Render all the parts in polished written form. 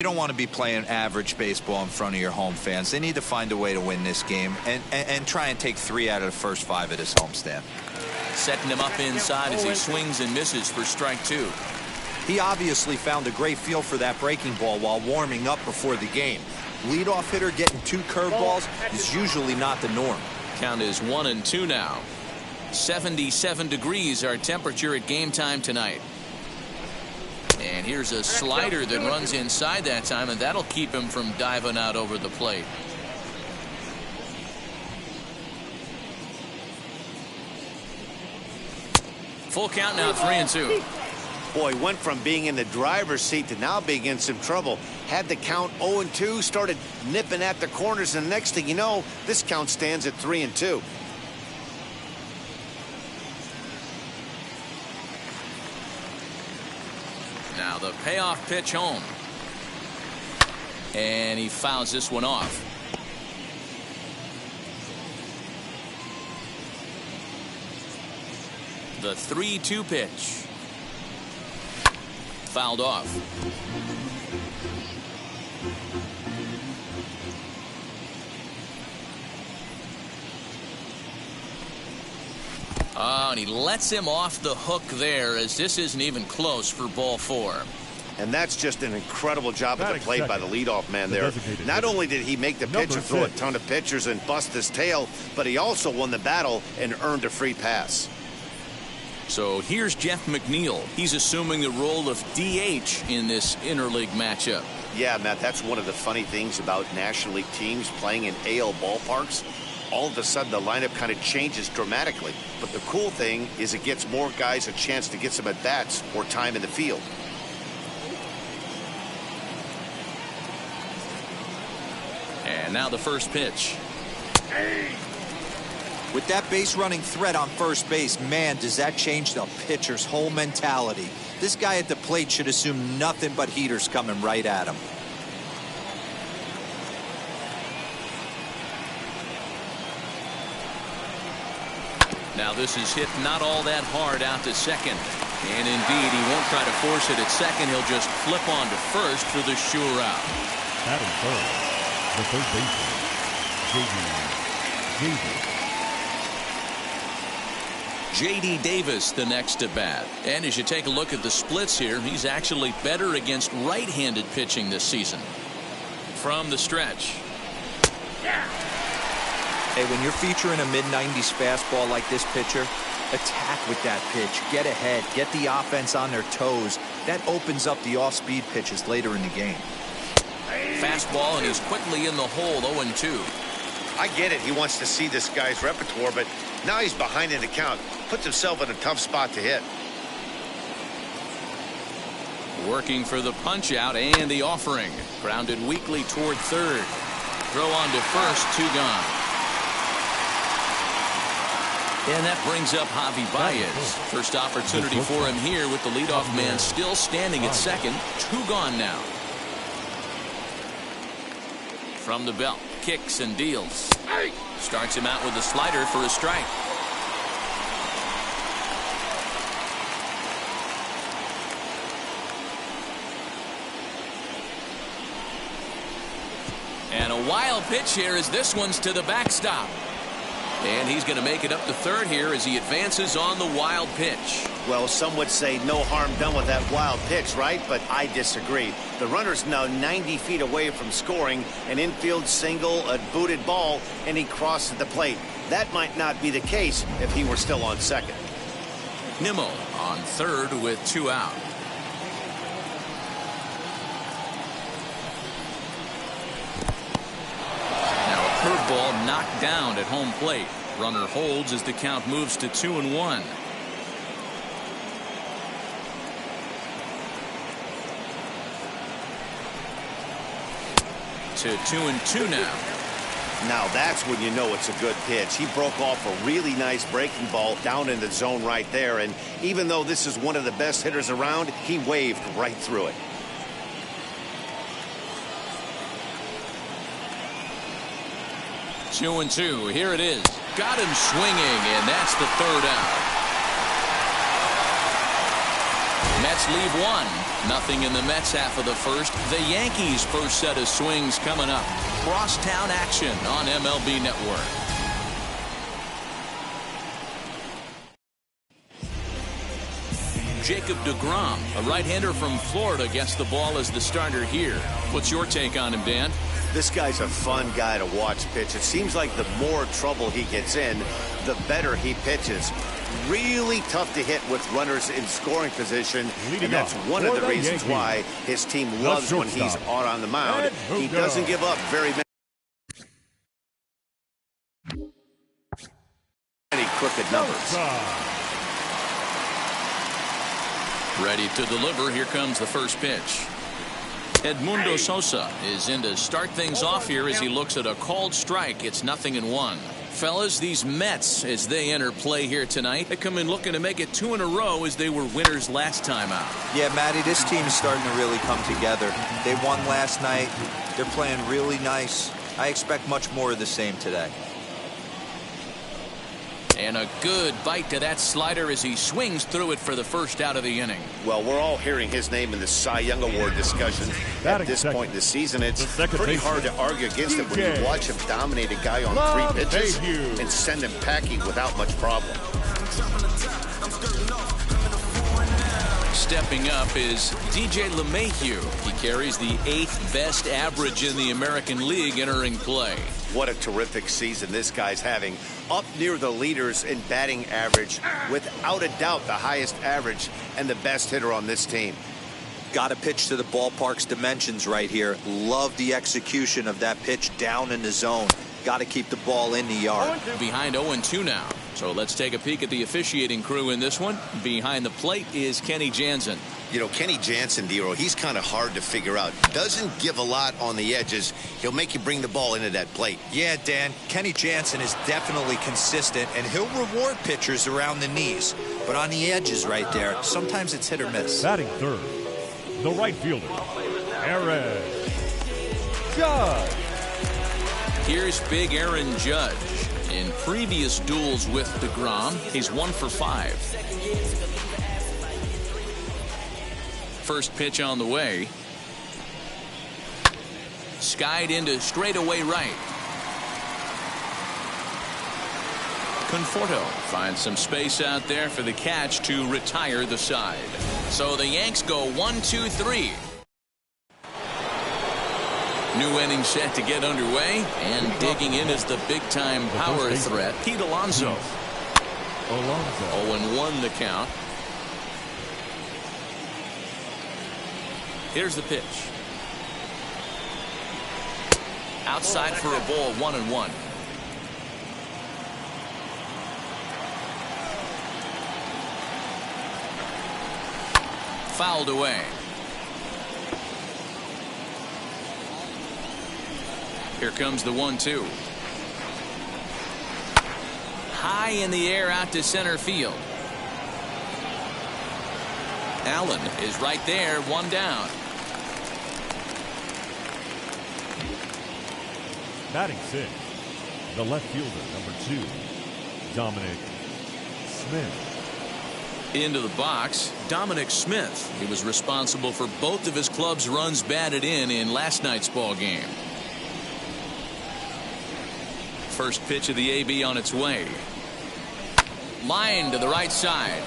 You don't want to be playing average baseball in front of your home fans. They need to find a way to win this game and try and take 3 out of the first 5 at his homestand. Setting him up inside as he swings and misses for strike 2. He obviously found a great feel for that breaking ball while warming up before the game. Leadoff hitter getting 2 curveballs is usually not the norm. Count is 1-2 now. 77 degrees our temperature at game time tonight. And here's a slider that runs inside that time, and that'll keep him from diving out over the plate. Full count now, 3-2. Boy, went from being in the driver's seat to now being in some trouble. Had the count 0-2, started nipping at the corners, and the next thing you know, this count stands at 3-2. Now the payoff pitch home. And he fouls this one off. The 3-2 pitch. Fouled off. Oh, and he lets him off the hook there, as this isn't even close for ball 4. And that's just an incredible job at the plate by the leadoff man there. Not only did he make the pitcher throw a ton of pitchers and bust his tail, but he also won the battle and earned a free pass. So here's Jeff McNeil. He's assuming the role of DH in this interleague matchup. Yeah, Matt, that's one of the funny things about National League teams playing in AL ballparks. All of a sudden the lineup kind of changes dramatically. But the cool thing is it gets more guys a chance to get some at-bats or time in the field. And now the first pitch. With that base running threat on first base, man, does that change the pitcher's whole mentality. This guy at the plate should assume nothing but heaters coming right at him. Now this is hit not all that hard out to second. And indeed, he won't try to force it at second. He'll just flip on to first for the sure out. Batting third, the third baseman, J.D. Davis the next to bat. And as you take a look at the splits here, he's actually better against right-handed pitching this season. From the stretch. Hey, when you're featuring a mid-90s fastball like this pitcher, attack with that pitch. Get ahead. Get the offense on their toes. That opens up the off-speed pitches later in the game. Fastball, and he's quickly in the hole, 0-2. I get it. He wants to see this guy's repertoire, but now he's behind in the count. Puts himself in a tough spot to hit. Working for the punch out and the offering. Grounded weakly toward third. Throw on to first, 2 gone. And that brings up Javi Baez. First opportunity for him here with the leadoff man still standing at second. 2 gone now. From the belt, kicks and deals. Starts him out with a slider for a strike. And a wild pitch here as this one's to the backstop. And he's going to make it up to third here as he advances on the wild pitch. Well, some would say no harm done with that wild pitch, right? But I disagree. The runner's now 90 feet away from scoring, an infield single, a booted ball, and he crosses the plate. That might not be the case if he were still on second. Nimmo on third with 2 out. Curveball knocked down at home plate. Runner holds as the count moves to 2-1. To 2-2 now. Now that's when you know it's a good pitch. He broke off a really nice breaking ball down in the zone right there. And even though this is one of the best hitters around, he waved right through it. 2-2. Here it is. Got him swinging, and that's the 3rd out. Mets leave 1. Nothing in the Mets half of the first. The Yankees' first set of swings coming up. Crosstown action on MLB Network. Jacob deGrom, a right-hander from Florida, gets the ball as the starter here. What's your take on him, Dan? This guy's a fun guy to watch pitch. It seems like the more trouble he gets in, the better he pitches. Really tough to hit with runners in scoring position, and that's one of the reasons why his team loves when he's out on the mound. He doesn't give up very many crooked numbers. Ready to deliver. Here comes the first pitch. Edmundo Sosa is in to start things off here as he looks at a called strike. It's 0-1. Fellas, these Mets, as they enter play here tonight, they come in looking to make it 2 in a row as they were winners last time out. Yeah, Matty, this team is starting to really come together. They won last night. They're playing really nice. I expect much more of the same today. And a good bite to that slider as he swings through it for the first out of the inning. Well, we're all hearing his name in the Cy Young Award discussion at this point in the season. It's pretty hard to argue against it when you watch him dominate a guy on 3 pitches and send him packing without much problem. Stepping up is DJ LeMahieu. He carries the 8th best average in the American League entering play. What a terrific season this guy's having. Up near the leaders in batting average, without a doubt the highest average and the best hitter on this team. Got to pitch to the ballpark's dimensions right here. Love the execution of that pitch down in the zone. Got to keep the ball in the yard. Behind 0-2 now. So let's take a peek at the officiating crew in this one. Behind the plate is Kenny Jansen. You know, Kenny Jansen, Dero, he's kind of hard to figure out. Doesn't give a lot on the edges. He'll make you bring the ball into that plate. Yeah, Dan, Kenny Jansen is definitely consistent, and he'll reward pitchers around the knees. But on the edges right there, sometimes it's hit or miss. Batting third, the right fielder, Aaron Judge. Here's big Aaron Judge. In previous duels with deGrom, he's 1 for 5. First pitch on the way. Skied into straightaway right. Conforto finds some space out there for the catch to retire the side. So the Yanks go 1-2-3. New inning set to get underway, and digging in is the big-time power threat, Pete Alonso. 0-1 the count. Here's the pitch. Outside for a ball, 1-1. Fouled away. Here comes the 1-2. High in the air out to center field. Allen is right there, 1 down. Batting 6, the left fielder, number 2, Dominic Smith. Into the box, Dominic Smith. He was responsible for both of his club's runs batted in last night's ball game. First pitch of the AB on its way. Line to the right side.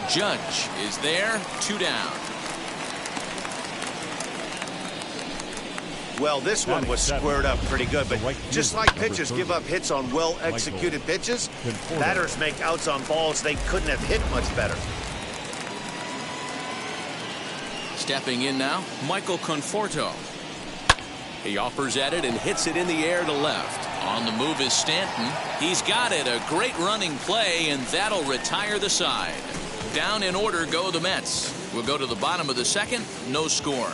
Judge is there, 2 down. Well, this one was squared up pretty good, but just like pitchers give up hits on well-executed pitches, batters make outs on balls they couldn't have hit much better. Stepping in now, Michael Conforto. He offers at it and hits it in the air to left. On the move is Stanton. He's got it. A great running play, and that'll retire the side. Down in order go the Mets. We'll go to the bottom of the second. No score.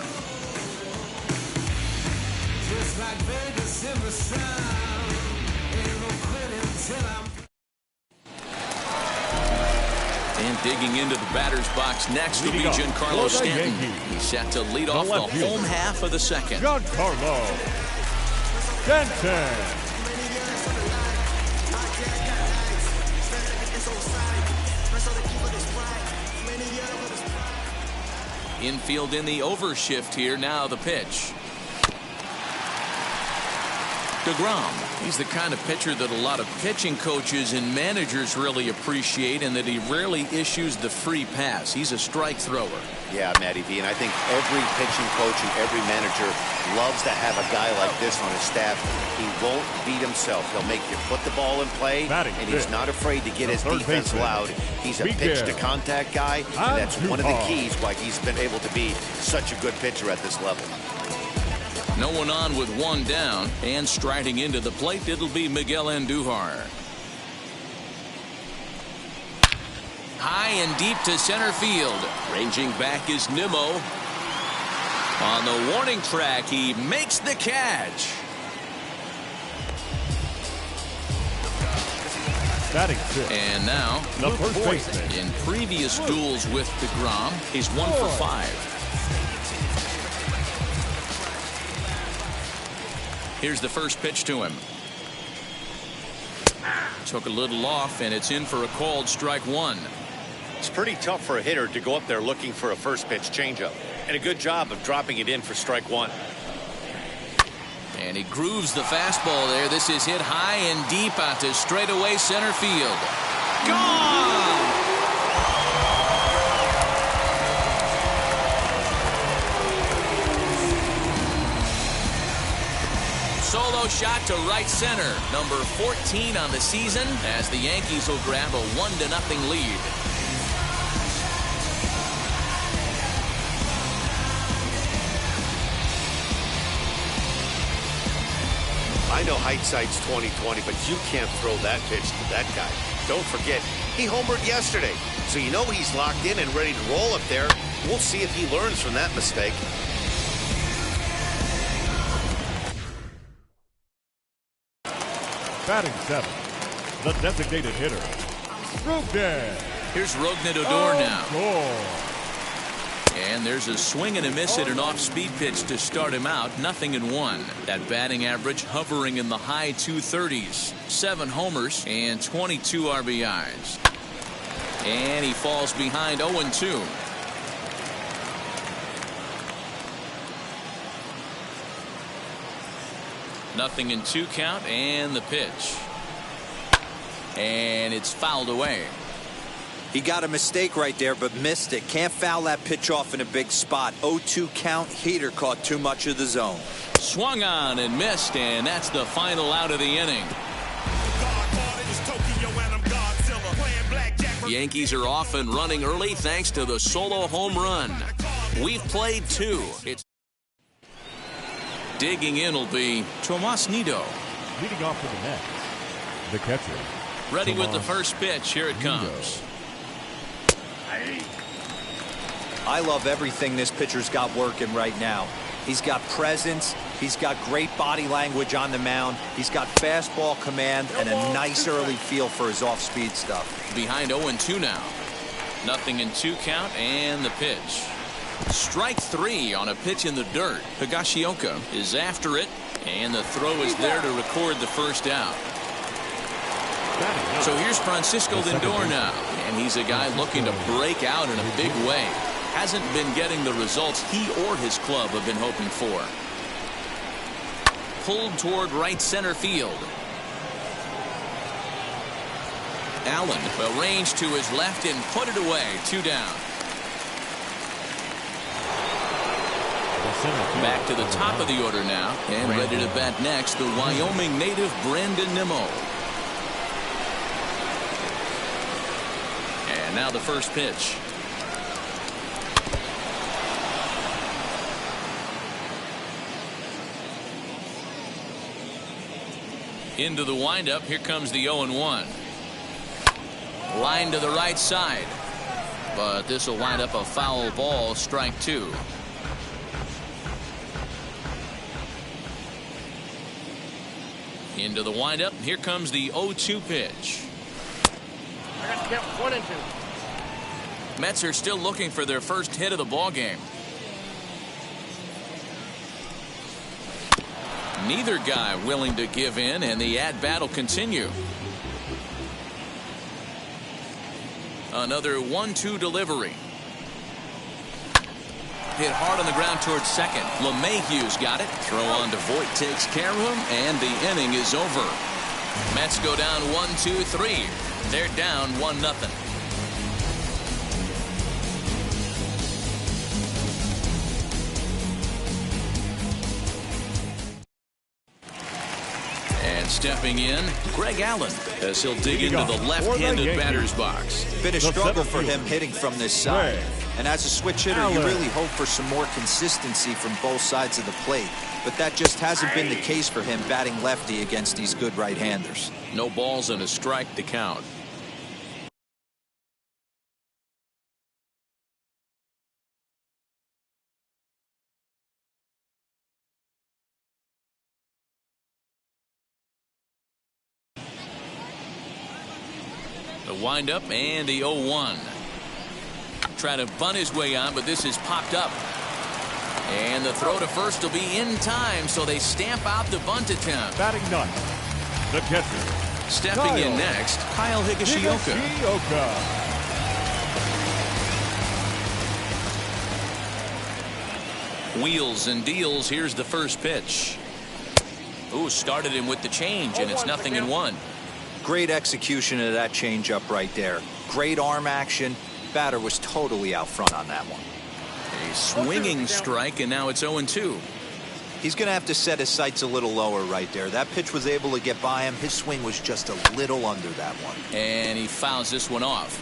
And digging into the batter's box next will be Giancarlo Stanton. He's set to lead off the home half of the second. Giancarlo Stanton. Infield in the overshift here. Now the pitch. DeGrom. He's the kind of pitcher that a lot of pitching coaches and managers really appreciate, and that he rarely issues the free pass. He's a strike thrower. Yeah, Matty V, and I think every pitching coach and every manager loves to have a guy like this on his staff. He won't beat himself. He'll make you put the ball in play, and he's not afraid to get his defense loud. He's a pitch-to-contact guy, and that's one of the keys why he's been able to be such a good pitcher at this level. No one on with one down, and striding into the plate, it'll be Miguel Andujar. High and deep to center field. Ranging back is Nimmo. On the warning track, he makes the catch. And now, the first baseman. In previous duels with DeGrom, he's 1 for 5. Here's the first pitch to him. Took a little off, and it's in for a called strike one. It's pretty tough for a hitter to go up there looking for a first pitch changeup, and a good job of dropping it in for strike one. And he grooves the fastball there. This is hit high and deep out to straightaway center field. Gone! Solo shot to right center. Number 14 on the season, as the Yankees will grab a 1-0 lead. I know hindsight's 20/20, but you can't throw that pitch to that guy. Don't forget, he homered yesterday, so you know he's locked in and ready to roll up there. We'll see if he learns from that mistake. Batting 7th, the designated hitter, Rogner. Here's Rogner now. And there's a swing and a miss at an off-speed pitch to start him out. 0-1. That batting average hovering in the high 230s. 7 homers and 22 RBIs. And he falls behind 0-2. Nothing in 2 count, and the pitch. And it's fouled away. He got a mistake right there, but missed it. Can't foul that pitch off in a big spot. 0-2 count. Heater caught too much of the zone. Swung on and missed, and that's the final out of the inning. Yankees are off and running early thanks to the solo home run. We've played 2. It's digging in will be Tomas Nido. Leading off for the Mets, the catcher. Ready with the first pitch. Here it comes. I love everything this pitcher's got working right now. He's got presence. He's got great body language on the mound. He's got fastball command and a nice early feel for his off-speed stuff. Behind 0-2 now. Nothing in 2 count, and the pitch. Strike 3 on a pitch in the dirt. Higashioka is after it, and the throw is there to record the first out. So here's Francisco Lindor now, and he's a guy looking to break out in a big way. Hasn't been getting the results he or his club have been hoping for. Pulled toward right center field. Allen arranged to his left and put it away. 2 down. Back to the top of the order now, and ready to bat next, the Wyoming native Brandon Nimmo. And now the first pitch. Into the windup. Here comes the 0-1. Line to the right side. But this will wind up a foul ball. Strike 2. Into the windup. Here comes the 0-2 pitch. I got to count 1 and 2. Mets are still looking for their first hit of the ball game. Neither guy willing to give in, and the at-bat will continue. Another 1-2 delivery. Hit hard on the ground towards second. LeMahieu's got it. Throw on to Voit takes care of him, and the inning is over. Mets go down 1-2-3. They're down 1-0. And stepping in, Greg Allen, as he'll dig into the left-handed batter's box. Been a struggle for him hitting from this side. And as a switch hitter, you really hope for some more consistency from both sides of the plate. But that just hasn't been the case for him batting lefty against these good right-handers. No balls and a strike to count. The windup and the 0-1. Trying to bunt his way on, but this is popped up. And the throw to first will be in time, so they stamp out the bunt attempt. Batting ninth, the catcher. Stepping in next, Kyle Higashioka. Wheels and deals. Here's the first pitch. Ooh, started him with the change, and it's 0-1. Great execution of that changeup right there. Great arm action. Batter was totally out front on that one. A swinging strike, and now it's 0-2. He's going to have to set his sights a little lower right there. That pitch was able to get by him. His swing was just a little under that one. And he fouls this one off.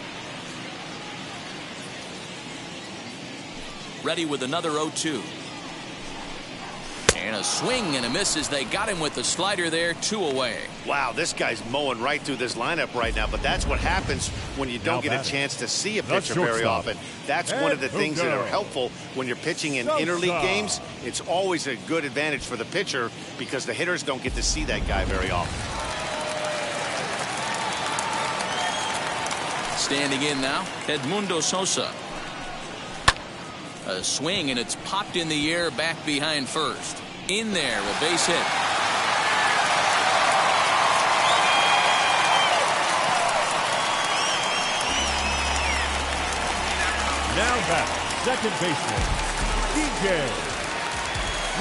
Ready with another 0-2. And a swing and a miss as they got him with the slider there, 2 away. Wow, this guy's mowing right through this lineup right now, but that's what happens when you don't get a chance to see a pitcher very often. That's one of the things that are helpful when you're pitching in interleague games. It's always a good advantage for the pitcher because the hitters don't get to see that guy very often. Standing in now, Edmundo Sosa. A swing, and it's popped in the air back behind first. In there, a base hit. Now back, second baseman, DJ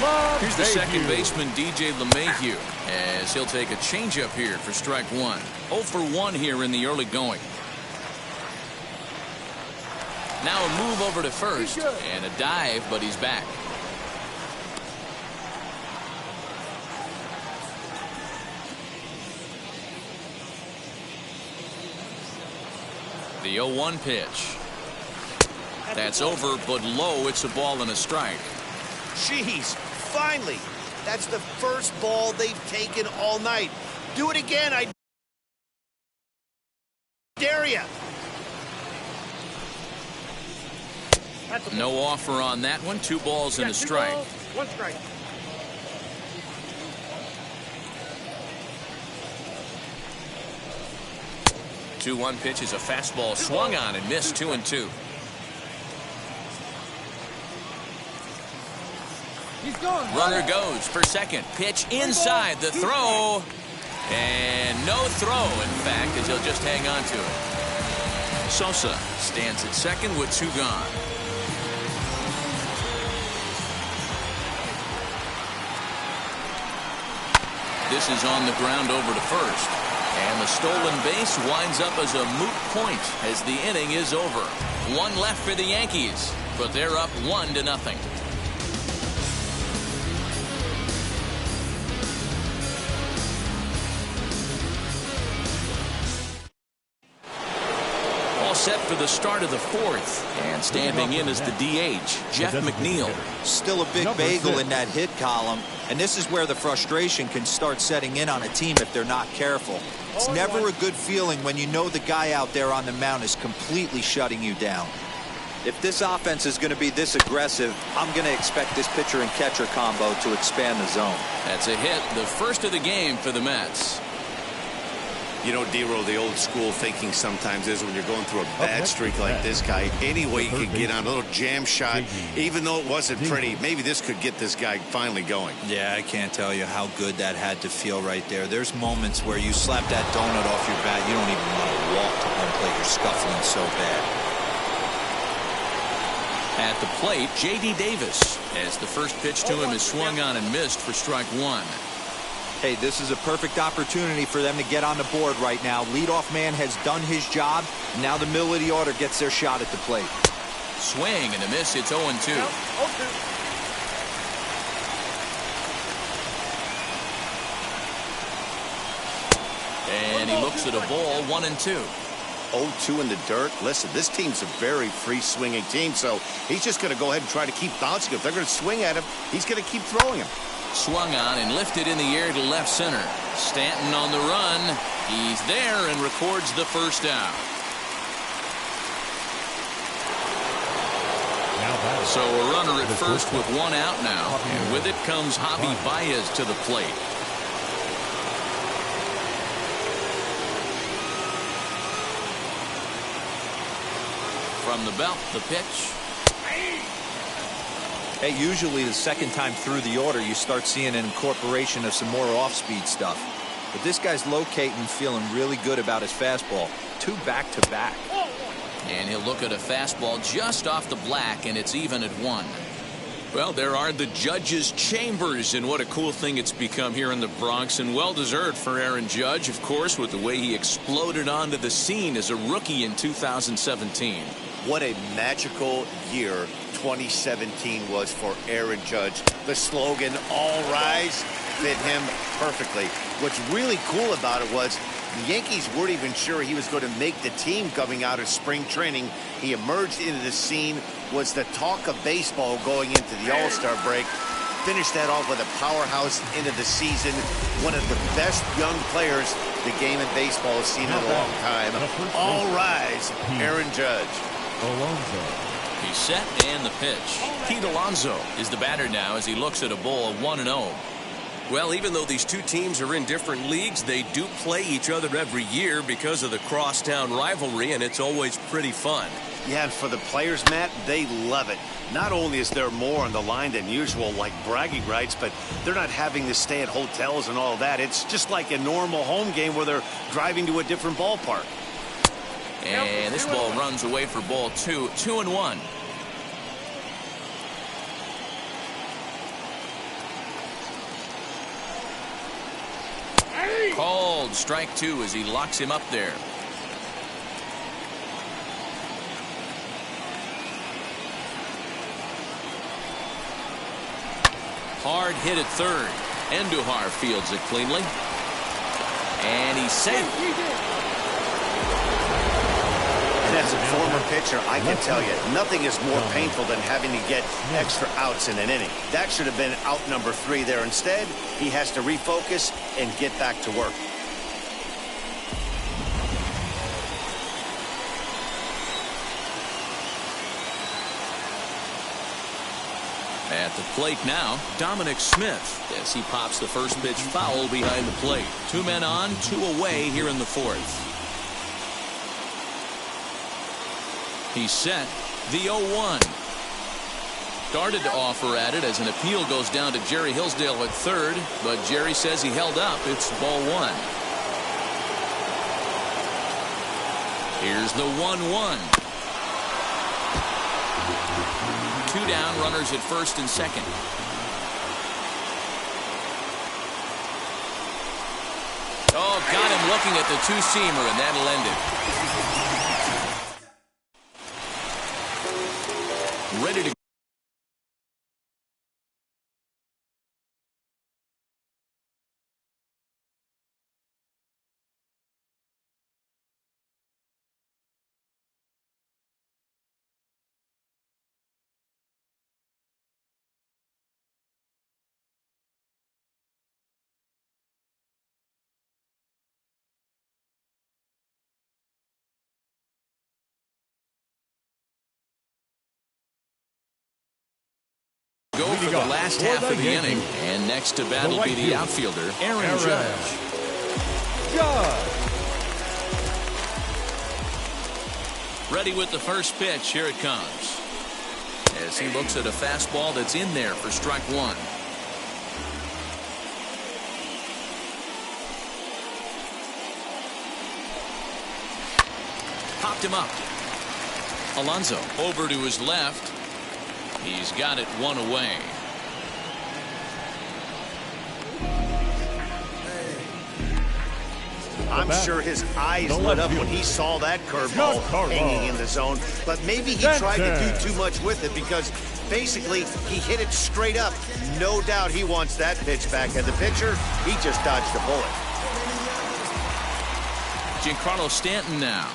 LeMahieu. Here's the second baseman, DJ LeMahieu, as he'll take a changeup here for strike one. 0 for 1 here in the early going. Now a move over to first, and a dive, but he's back. The 0-1 pitch. That's over, but low. It's a ball and a strike. Jeez, finally. That's the first ball they've taken all night. Do it again, I dare you. No offer on that one. 2 balls and a strike. 1 strike. The 2-1 pitch is a fastball swung on and missed. 2-2. He's gone. Runner goes for second. Pitch inside the throw. And no throw, in fact, as he'll just hang on to it. Sosa stands at second with 2 gone. This is on the ground over to first. And the stolen base winds up as a moot point as the inning is over. 1 left for the Yankees, but they're up 1-0. All set for the start of the 4th. And standing in is the DH, Jeff McNeil. Still a big bagel in that hit column. And this is where the frustration can start setting in on a team if they're not careful. It's never a good feeling when you know the guy out there on the mound is completely shutting you down. If this offense is going to be this aggressive, I'm going to expect this pitcher and catcher combo to expand the zone. That's a hit, the first of the game for the Mets. You know, D-Roll, the old school thinking sometimes is when you're going through a bad streak like this guy, any way you can get on a little jam shot, even though it wasn't pretty, maybe this could get this guy finally going. Yeah, I can't tell you how good that had to feel right there. There's moments where you slap that donut off your bat, you don't even want to walk to home plate. You're scuffling so bad. At the plate, J.D. Davis, as the first pitch to him is swung on and missed for strike one. Hey, this is a perfect opportunity for them to get on the board right now. Leadoff man has done his job. Now the middle of the order gets their shot at the plate. Swing and a miss. It's 0-2. And he looks at a ball, 1-2. 0-2 in the dirt. Listen, this team's a very free swinging team, so he's just going to go ahead and try to keep bouncing. If they're going to swing at him, he's going to keep throwing him. Swung on and lifted in the air to left center. Stanton on the run. He's there and records the first out. So a runner at first with one out now. And with it comes Javi Baez to the plate. From the belt, the pitch. Hey, usually the second time through the order, you start seeing an incorporation of some more off-speed stuff. But this guy's locating, feeling really good about his fastball. 2 back-to-back. And he'll look at a fastball just off the black, and it's even at 1. Well, there are the judges' chambers, and what a cool thing it's become here in the Bronx, and well-deserved for Aaron Judge, of course, with the way he exploded onto the scene as a rookie in 2017. What a magical year 2017 was for Aaron Judge. The slogan, "All Rise," fit him perfectly. What's really cool about it was the Yankees weren't even sure he was going to make the team coming out of spring training. He emerged into the scene, was the talk of baseball going into the All-Star break. Finished that off with a powerhouse into the season. One of the best young players the game of baseball has seen in a long time. All rise, Aaron Judge. Alonso. He's set and the pitch. Pete Alonso is the batter now as he looks at a ball 1-0. Well, even though these two teams are in different leagues, they do play each other every year because of the crosstown rivalry, and it's always pretty fun. Yeah, and for the players, Matt, they love it. Not only is there more on the line than usual, like bragging rights, but they're not having to stay at hotels and all that. It's just like a normal home game where they're driving to a different ballpark. And this ball runs away for ball 2, 2-1. Called strike 2 as he locks him up there. Hard hit at third. Andujar fields it cleanly. And he's safe. And as a former pitcher, I can tell you, nothing is more painful than having to get extra outs in an inning. That should have been out number 3 there. Instead, he has to refocus and get back to work. At the plate now, Dominic Smith, as he pops the first pitch foul behind the plate. 2 men on, 2 away here in the 4th. He's set. The 0-1. Started to offer at it as an appeal goes down to Jerry Hillsdale at third, but Jerry says he held up. It's ball 1. Here's the 1-1. 2 down, runners at first and second. Oh, got him looking at the 2-seamer, and that'll end it. Ready to go for the last half of the inning. And next to bat will be the outfielder, Aaron Judge. Ready with the first pitch. Here it comes. As he looks at a fastball that's in there for strike 1. Popped him up. Alonso over to his left. He's got it one away. I'm sure his eyes lit up when he saw that curveball hanging in the zone, but maybe he tried to do too much with it because basically he hit it straight up. No doubt he wants that pitch back. And the pitcher, he just dodged a bullet. Giancarlo Stanton now.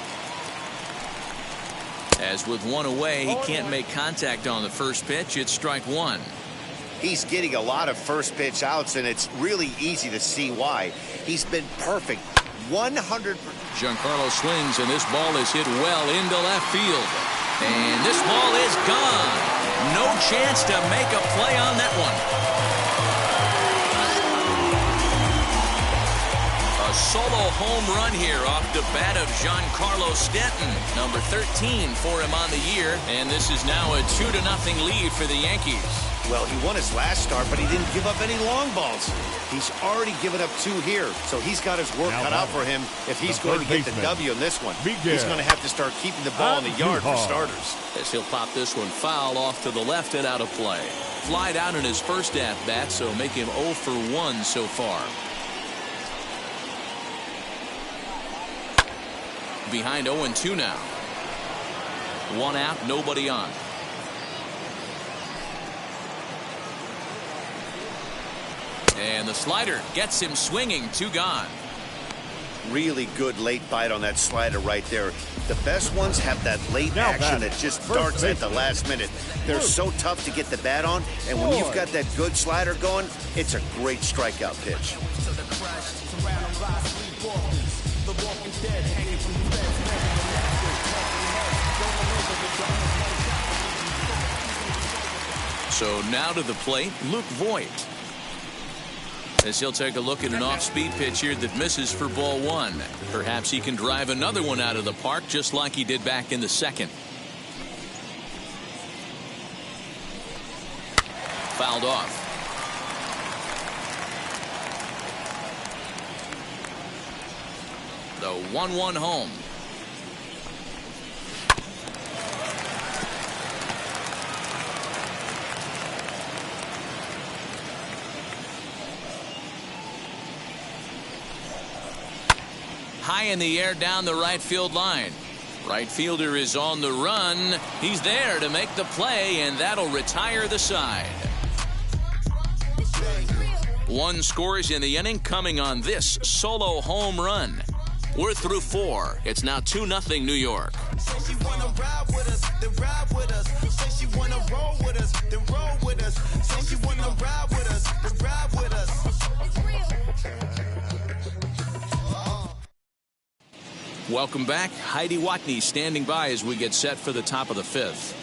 As with one away, he can't make contact on the first pitch. It's strike one. He's getting a lot of first pitch outs, and it's really easy to see why. He's been perfect. 100%. Giancarlo swings, and this ball is hit well into left field. And this ball is gone. No chance to make a play on that one. A solo home run here off the bat of Giancarlo Stanton. Number 13 for him on the year. And this is now a 2-0 lead for the Yankees. Well, he won his last start, but he didn't give up any long balls. He's already given up 2 here, so he's got his work cut out for him if he's going to get the W in this one. He's going to have to start keeping the ball in the yard for starters. As he'll pop this one foul off to the left and out of play. Flied out in his first at-bat, so make him 0 for 1 so far. Behind 0-2 now. 1 out, nobody on. And the slider gets him swinging. 2 gone. Really good late bite on that slider right there. The best ones have that late action that just darts at the last minute. They're so tough to get the bat on, and when you've got that good slider going, it's a great strikeout pitch. So now to the plate, Luke Voit. As he'll take a look at an off-speed pitch here that misses for ball 1. Perhaps he can drive another one out of the park just like he did back in the second. Fouled off. The 1-1 home. High in the air down the right field line. Right fielder is on the run. He's there to make the play, and that'll retire the side. 1 scores in the inning coming on this solo home run. We're through 4. It's now 2-0 New York. Welcome back. Heidi Watney standing by as we get set for the top of the 5th.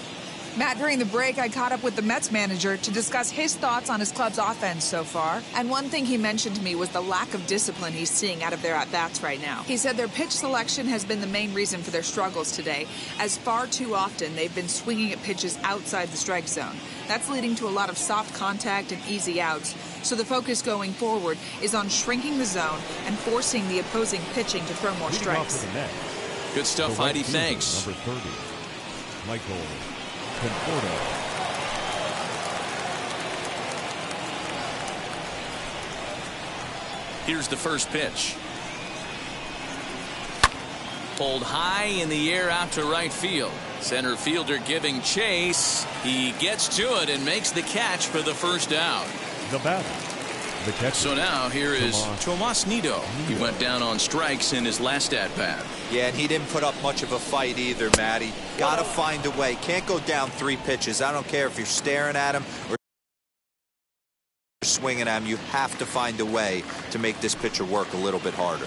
Matt, during the break, I caught up with the Mets manager to discuss his thoughts on his club's offense so far. And one thing he mentioned to me was the lack of discipline he's seeing out of their at-bats right now. He said their pitch selection has been the main reason for their struggles today, as far too often they've been swinging at pitches outside the strike zone. That's leading to a lot of soft contact and easy outs. So the focus going forward is on shrinking the zone and forcing the opposing pitching to throw more strikes. Good stuff, Heidi. Thanks. Number 30, Michael Conforto. Here's the first pitch. Pulled high in the air out to right field. Center fielder giving chase. He gets to it and makes the catch for the first out. The batter, the catcher. So now here is Tomas Nido. He went down on strikes in his last at-bat. Yeah, and he didn't put up much of a fight either, Matty. Got to find a way. Can't go down 3 pitches. I don't care if you're staring at him or swinging at him. You have to find a way to make this pitcher work a little bit harder.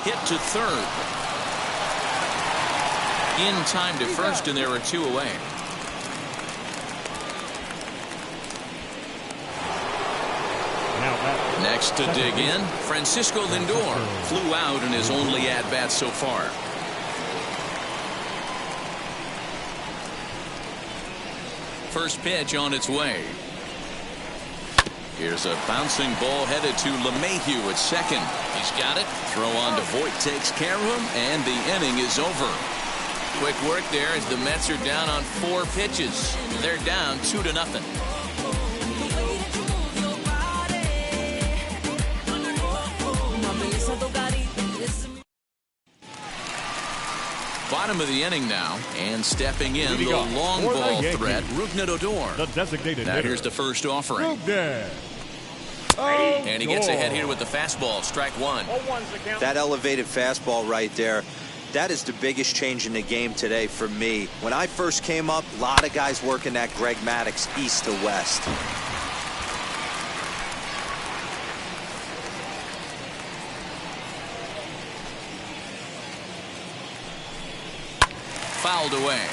Hit to third. In time to first, and there are 2 away. Next to dig in, Francisco Lindor flew out in his only at-bat so far. First pitch on its way. Here's a bouncing ball headed to LeMahieu at second. He's got it. Throw on to Voit takes care of him, and the inning is over. Quick work there as the Mets are down on 4 pitches. They're down 2-0. Bottom of the inning now, and stepping in the long ball threat, Rougned Odor. The designated Now hitter. here's the first offering. Rougned. And he gets ahead here with the fastball, strike one. That elevated fastball right there, that is the biggest change in the game today for me. When I first came up, a lot of guys working that Greg Maddux east to west. Fouled away.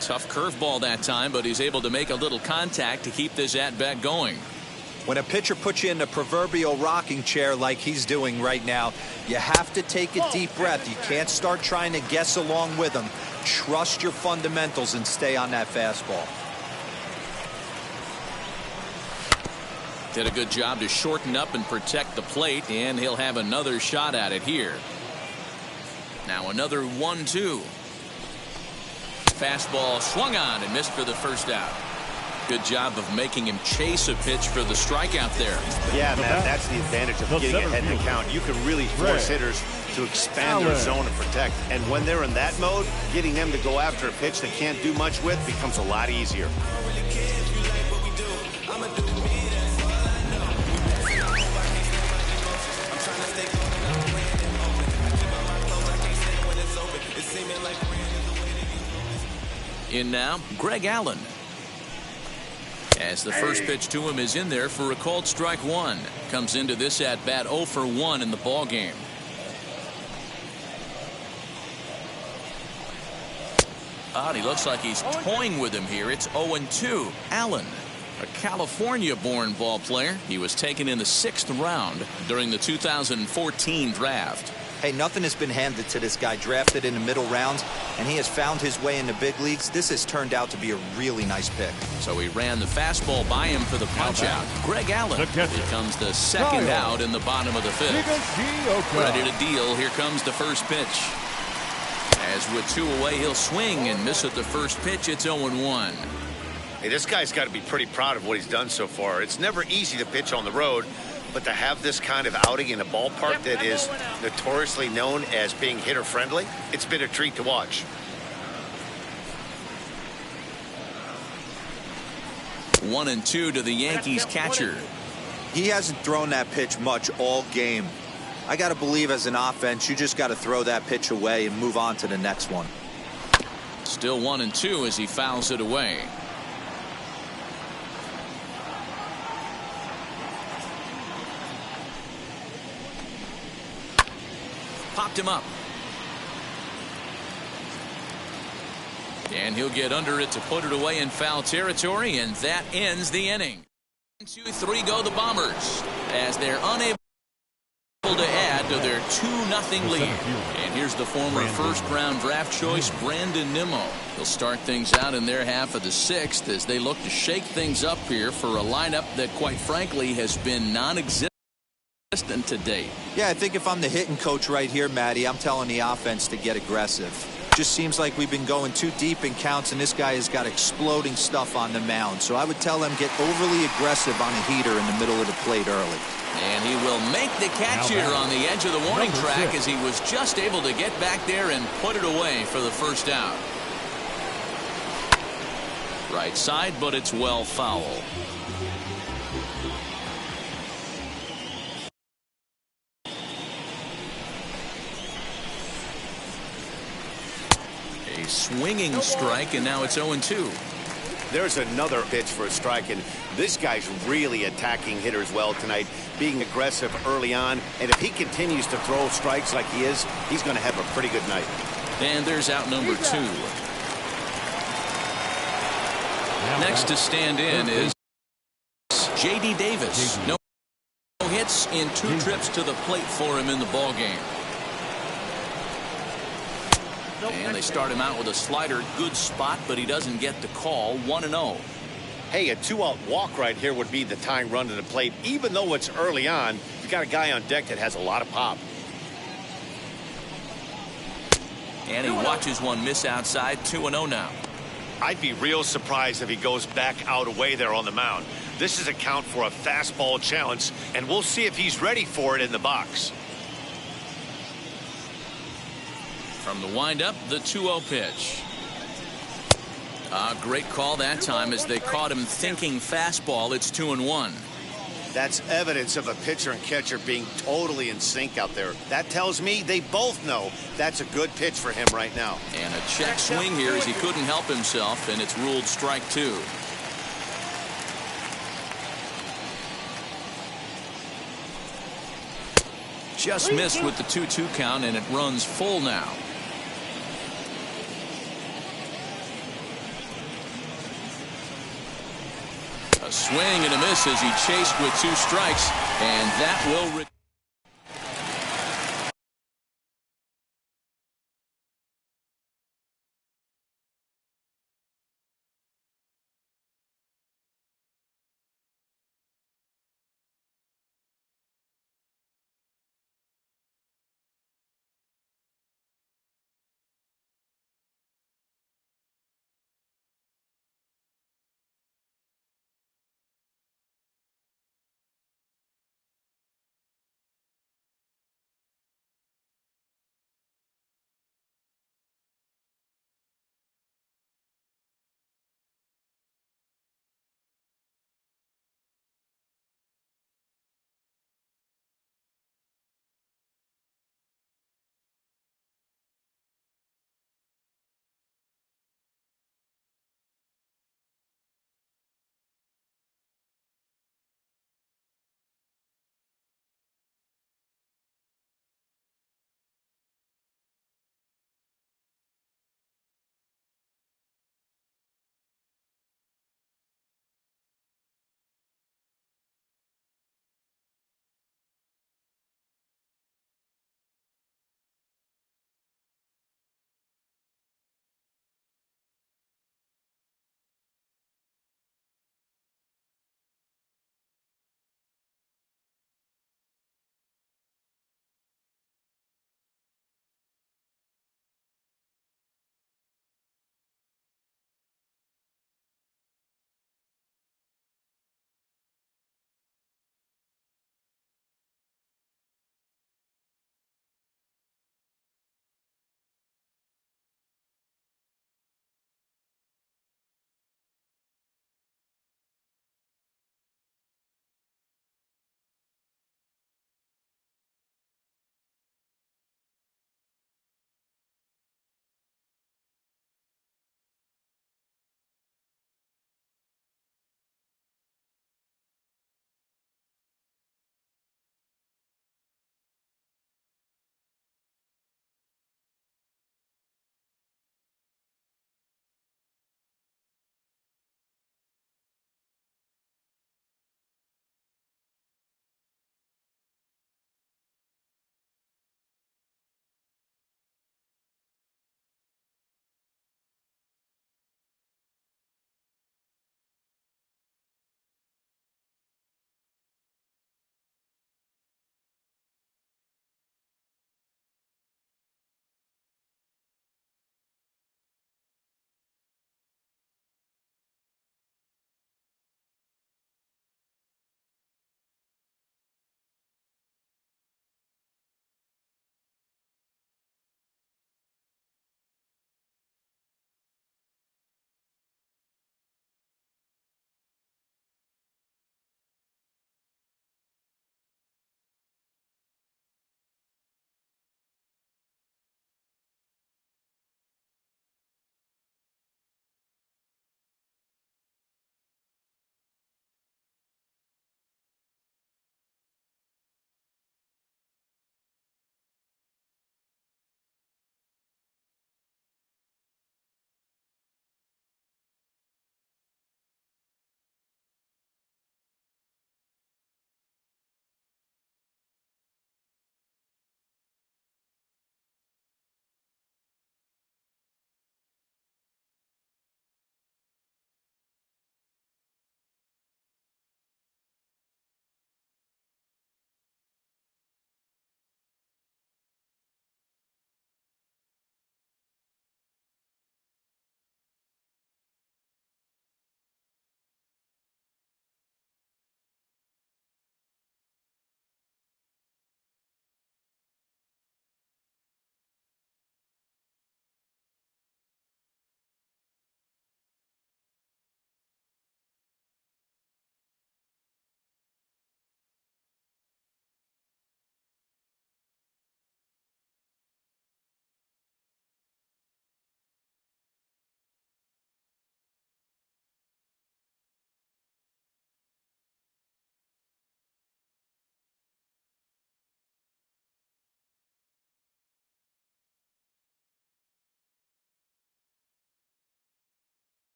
Tough curveball that time, but he's able to make a little contact to keep this at-bat going. When a pitcher puts you in the proverbial rocking chair like he's doing right now, you have to take a deep breath. You can't start trying to guess along with him. Trust your fundamentals and stay on that fastball. Did a good job to shorten up and protect the plate, and he'll have another shot at it here. Now another 1-2. Fastball swung on and missed for the first out. Good job of making him chase a pitch for the strikeout there. Yeah, Matt, that's the advantage of getting ahead in the count. You can really force hitters to expand their zone and protect. And when they're in that mode, getting them to go after a pitch they can't do much with becomes a lot easier. In now, Greg Allen. As the first pitch to him is in there for a called strike one. Comes into this at bat 0 for 1 in the ball game. He looks like he's toying with him here. It's 0-2. Allen, a California-born ball player. He was taken in the 6th round during the 2014 draft. Hey, nothing has been handed to this guy. Drafted in the middle rounds, and he has found his way in the big leagues. This has turned out to be a really nice pick. So he ran the fastball by him for the punch out. Greg Allen becomes the second out in the bottom of the 5th. Ready to deal. Here comes the first pitch. As with 2 away, he'll swing and miss at the first pitch. It's 0-1. Hey, this guy's got to be pretty proud of what he's done so far. It's never easy to pitch on the road, but to have this kind of outing in a ballpark that is notoriously known as being hitter-friendly, it's been a treat to watch. 1-2 to the Yankees catcher. He hasn't thrown that pitch much all game. I got to believe as an offense, you just got to throw that pitch away and move on to the next one. Still 1-2 as he fouls it away. Popped him up. And he'll get under it to put it away in foul territory, and that ends the inning. 1-2-3 go the Bombers as they're unable to add to their 2-0 lead. And here's the former first-round draft choice, Brandon Nimmo. He'll start things out in their half of the 6th as they look to shake things up here for a lineup that, quite frankly, has been non-existent to date. Yeah, I think if I'm the hitting coach right here, Matty, I'm telling the offense to get aggressive. Just seems like we've been going too deep in counts, and this guy has got exploding stuff on the mound. So I would tell him get overly aggressive on a heater in the middle of the plate early. And he will make the catch here on the edge of the warning track as he was just able to get back there and put it away for the first out. Right side, but it's well foul. A swinging strike, and now it's 0-2. There's another pitch for a strike, and this guy's really attacking hitters well tonight, being aggressive early on. And if he continues to throw strikes like he is, he's going to have a pretty good night. And there's out number 2. Next to stand in is J.D. Davis. No hits in 2 trips to the plate for him in the ball game. And they start him out with a slider. Good spot, but he doesn't get the call. 1-0. Hey, a 2-out walk right here would be the tying run to the plate. Even though it's early on, you've got a guy on deck that has a lot of pop. And he watches one miss outside. 2-0 now. I'd be real surprised if he goes back out away there on the mound. This is a count for a fastball challenge, and we'll see if he's ready for it in the box. From the windup, the 2-0 pitch. Great call that time as they caught him thinking fastball. It's 2-1. That's evidence of a pitcher and catcher being totally in sync out there. That tells me they both know that's a good pitch for him right now. And a check swing here as he couldn't help himself, and it's ruled strike 2. Just missed with the 2-2 count, and it runs full now. A swing and a miss as he chased with 2 strikes, and that will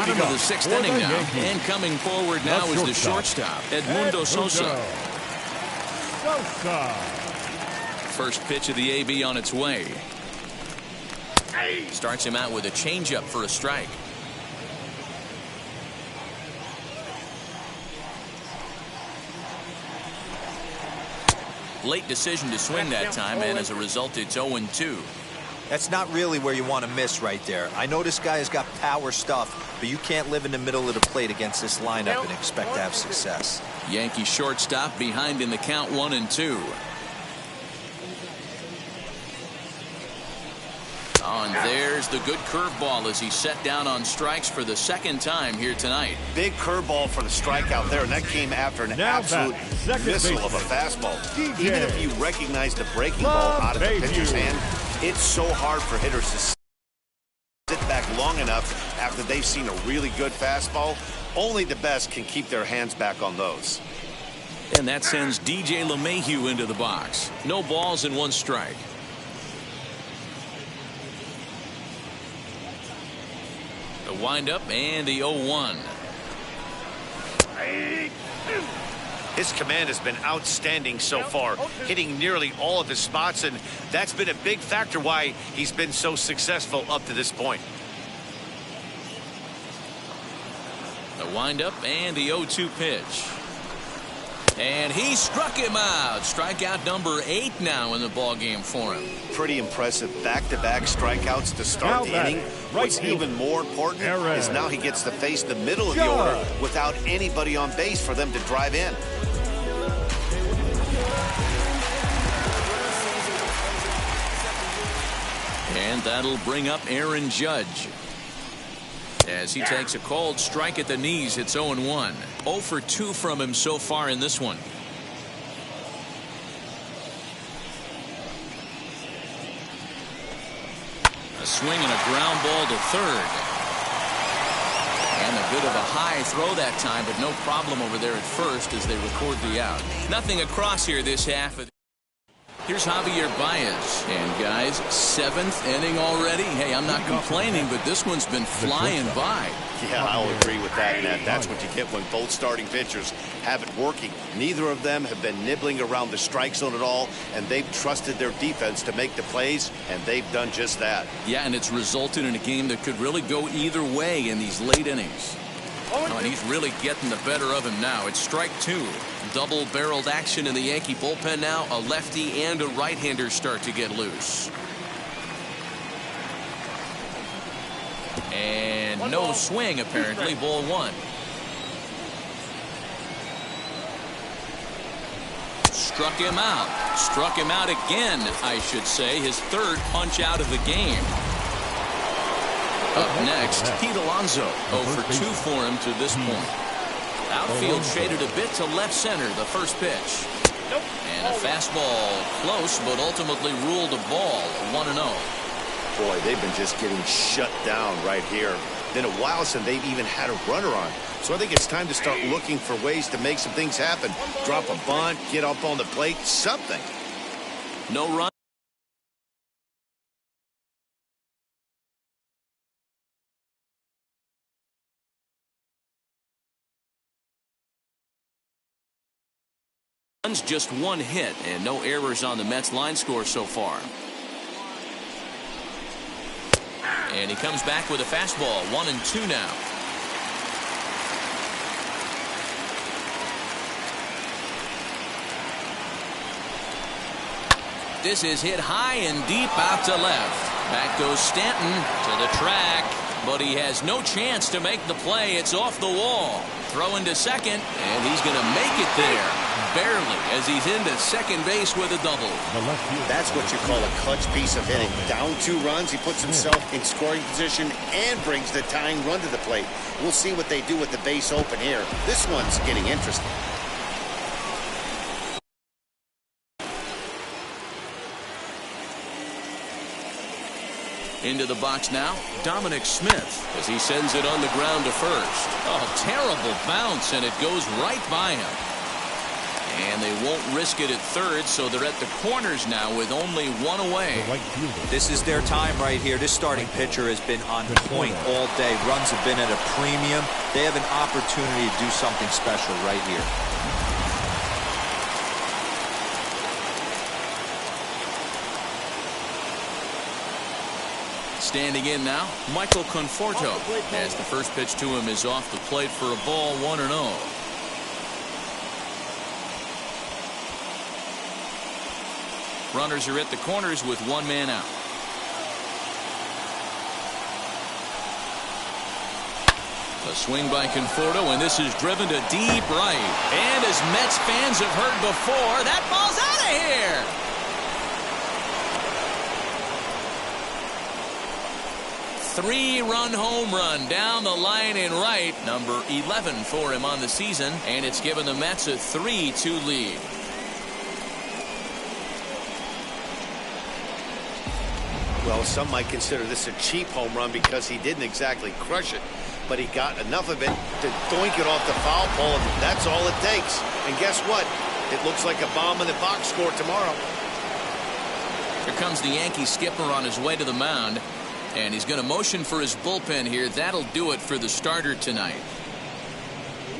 bottom of the sixth for inning the now. Yankees. And coming forward now is the shortstop, Edmundo Sosa. Sosa. First pitch of the AB on its way. Starts him out with a changeup for a strike. Late decision to swing that time, and as a result, it's 0-2. That's not really where you want to miss right there. I know this guy has got power stuff, but you can't live in the middle of the plate against this lineup and expect to have success. Yankee shortstop behind in the count, 1-2. Oh, and there's the good curveball as he set down on strikes for the second time here tonight. Big curveball for the strikeout there, and that came after an absolute missile of a fastball. DJ. Even if you recognize the breaking ball out of the pitcher's hand, it's so hard for hitters to sit back long enough after they've seen a really good fastball. Only the best can keep their hands back on those. And that sends DJ LeMahieu into the box. No balls and one strike. The windup and the 0-1. His command has been outstanding so far, hitting nearly all of his spots, and that's been a big factor why he's been so successful up to this point. The windup and the 0-2 pitch. And he struck him out. Strikeout number 8 now in the ballgame for him. Pretty impressive back-to-back strikeouts to start the inning. What's even more important is now he gets to face the middle of the order without anybody on base for them to drive in. And that'll bring up Aaron Judge. As he takes a cold strike at the knees, it's 0-1. 0 for 2 from him so far in this one. A swing and a ground ball to third. And a bit of a high throw that time, but no problem over there at first as they record the out. Nothing across here this half of. Here's Javier Baez. And guys, 7th inning already. Hey, I'm not complaining, but this one's been flying by. Yeah, I'll agree with that, Nat. That's what you get when both starting pitchers have it working. Neither of them have been nibbling around the strike zone at all, and they've trusted their defense to make the plays, and they've done just that. Yeah, and it's resulted in a game that could really go either way in these late innings. Oh, and he's really getting the better of him now. It's strike 2. Double-barreled action in the Yankee bullpen now. A lefty and a right-hander start to get loose. And no swing, apparently. Ball 1. Struck him out. Struck him out again, I should say. His 3rd punch out of the game. Up next, Pete Alonso. 0 for 2 for him to this point. Outfield shaded a bit to left center, the first pitch. And a fastball close, but ultimately ruled a ball. 1-0. Boy, they've been just getting shut down right here. Been a while since they've even had a runner on. So I think it's time to start looking for ways to make some things happen. Drop a bunt, get up on the plate, something. No run. Just 1 hit and no errors on the Mets line score so far. And he comes back with a fastball. 1-2 now. This is hit high and deep out to left. Back goes Stanton to the track, but he has no chance to make the play. It's off the wall. Throw into second, and he's going to make it there. Barely, as he's into second base with a double. That's what you call a clutch piece of hitting. Down 2 runs, he puts himself in scoring position and brings the tying run to the plate. We'll see what they do with the base open here. This one's getting interesting. Into the box now, Dominic Smith, as he sends it on the ground to first. Oh, terrible bounce, and it goes right by him. And they won't risk it at third, so they're at the corners now with only one away. This is their time right here. This starting pitcher has been on point all day. Runs have been at a premium. They have an opportunity to do something special right here. Standing in now, Michael Conforto, as the first pitch to him is off the plate for a ball, 1-0. Runners are at the corners with one man out. A swing by Conforto, and this is driven to deep right. And as Mets fans have heard before, that ball's out of here. 3-run home run down the line in right, number 11 for him on the season, and it's given the Mets a 3-2 lead. Well, some might consider this a cheap home run because he didn't exactly crush it, but he got enough of it to doink it off the foul pole, and that's all it takes. And guess what? It looks like a bomb in the box score tomorrow. Here comes the Yankee skipper on his way to the mound. And he's going to motion for his bullpen here. That'll do it for the starter tonight.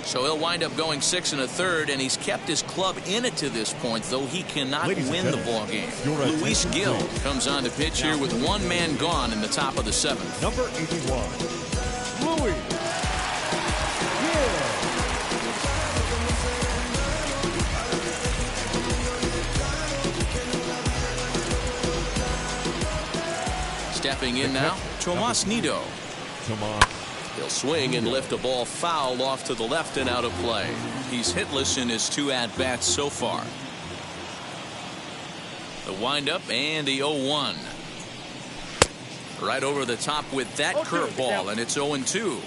So he'll wind up going 6 1/3, and he's kept his club in it to this point, though he cannot win the ball game. Luis Gil comes on to pitch here with one man gone in the top of the 7th. Number 81, Louis. Stepping in now, Tomas Nido. He'll swing and lift a ball foul off to the left and out of play. He's hitless in his 2 at-bats so far. The windup and the 0-1. Right over the top with that curveball, and it's 0-2.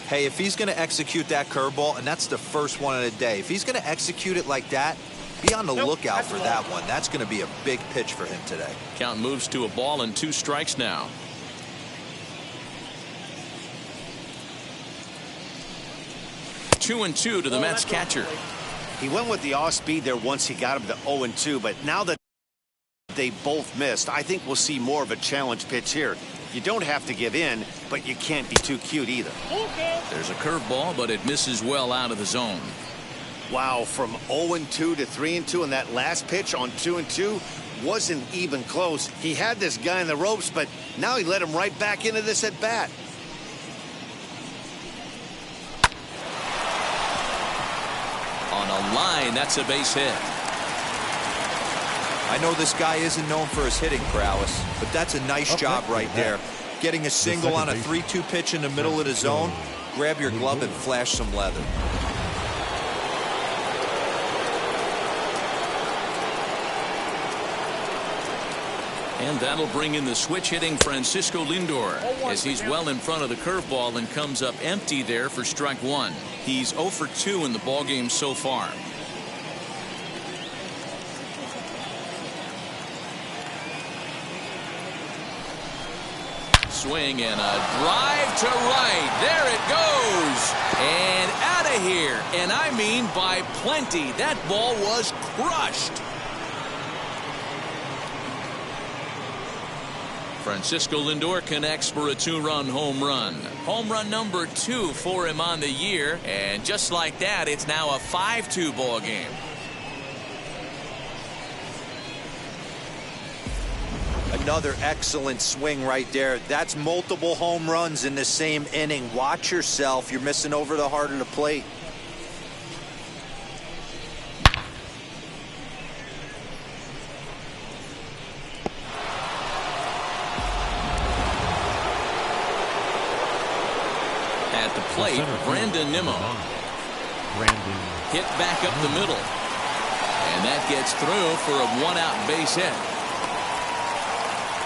Hey, if he's going to execute that curveball, and that's the first one of the day, if he's going to execute it like that, be on the lookout for that one. That's going to be a big pitch for him today. Count moves to a ball and 2 strikes now. Two and 2 to the Mets catcher. He went with the off speed there once he got him to 0-2, but now that they both missed, I think we'll see more of a challenge pitch here. You don't have to give in, but you can't be too cute either. There's a curveball, but it misses well out of the zone. Wow, from 0-2 to 3-2, and that last pitch on 2-2 wasn't even close. He had this guy in the ropes, but now he let him right back into this at bat. On a line, that's a base hit. I know this guy isn't known for his hitting prowess, but that's a nice job right there. Getting a single on a 3-2 pitch in the middle of the zone. Grab your glove and flash some leather. And that'll bring in the switch-hitting Francisco Lindor, as he's well in front of the curveball and comes up empty there for strike 1. He's 0 for 2 in the ballgame so far. Swing and a drive to right. There it goes. And out of here. And I mean by plenty. That ball was crushed. Francisco Lindor connects for a 2-run home run. Home run number 2 for him on the year. And just like that, it's now a 5-2 ball game. Another excellent swing right there. That's multiple home runs in the same inning. Watch yourself. You're missing over the heart of the plate. At the plate, Brandon Nimmo. Hit back up the middle. And that gets through for a 1-out base hit.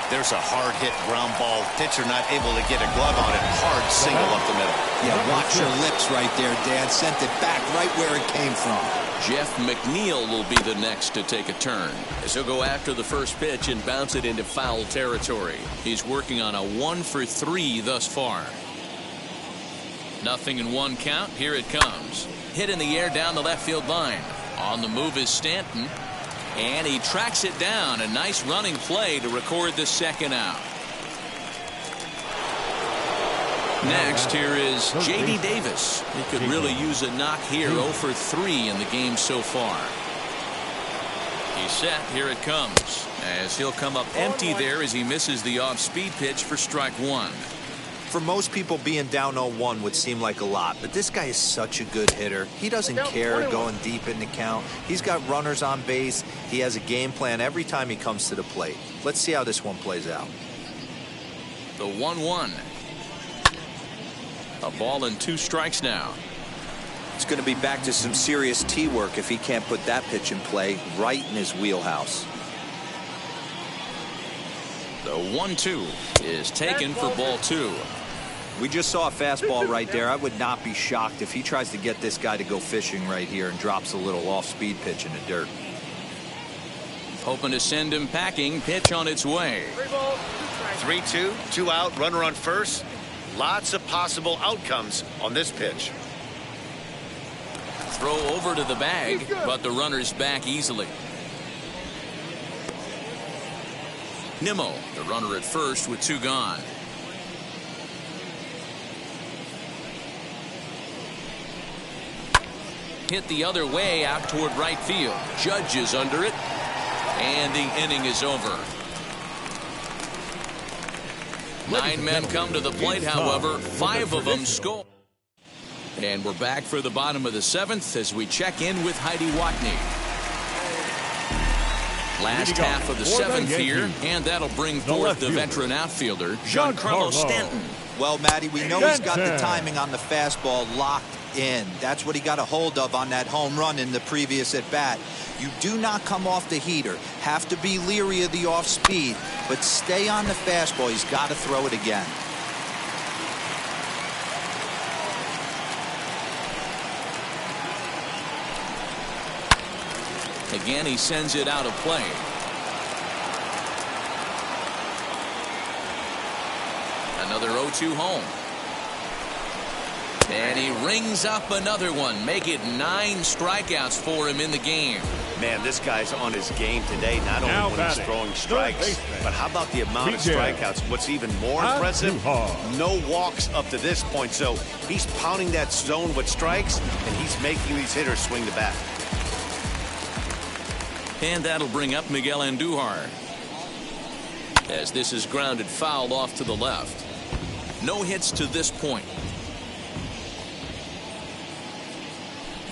There's a hard hit ground ball. Pitcher not able to get a glove on it. Hard single up the middle. Yeah, watch your lips right there, Dan. Sent it back right where it came from. Jeff McNeil will be the next to take a turn, as he'll go after the first pitch and bounce it into foul territory. He's working on a 1 for 3 thus far. 0-1 count. Here it comes. hit in the air down the left field line. On the move is Stanton. And he tracks it down. A nice running play to record the second out. Next, here is J.D. Davis. He could really use a knock here. 0 for 3 in the game so far. He's set. Here it comes. As he'll come up empty there as he misses the off-speed pitch for strike one. For most people, being down 0-1 would seem like a lot, but this guy is such a good hitter. He doesn't care going deep in the count. He's got runners on base. He has a game plan every time he comes to the plate. Let's see how this one plays out. The 1-1. A ball and 2 strikes now. It's going to be back to some serious tee work if he can't put that pitch in play right in his wheelhouse. The 1-2 is taken for ball 2. We just saw a fastball right there. I would not be shocked if he tries to get this guy to go fishing right here and drops a little off-speed pitch in the dirt. Hoping to send him packing. Pitch on its way. 3-2, 2 out, runner on first. Lots of possible outcomes on this pitch. Throw over to the bag, but the runner's back easily. Nimmo, the runner at first with 2 gone. Hit the other way out toward right field. Judge is under it, and the inning is over. 9 men come to the plate, however, 5 of them score. And we're back for the bottom of the 7th as we check in with Heidi Watney. Last half of the 7th here, and that'll bring forth the veteran outfielder, Giancarlo Stanton. Well, Matty, we know he's got the timing on the fastball locked in. That's what he got a hold of on that home run in the previous at-bat. You do not come off the heater. Have to be leery of the off-speed, but stay on the fastball. He's got to throw it again. Again, he sends it out of play. Another 0-2 home. And he rings up another one. Make it 9 strikeouts for him in the game. Man, this guy's on his game today, not only when he's throwing strikes, but how about the amount of strikeouts? What's even more impressive, no walks up to this point. So he's pounding that zone with strikes, and he's making these hitters swing the bat. And that'll bring up Miguel Andujar. As this is grounded foul off to the left. No hits to this point.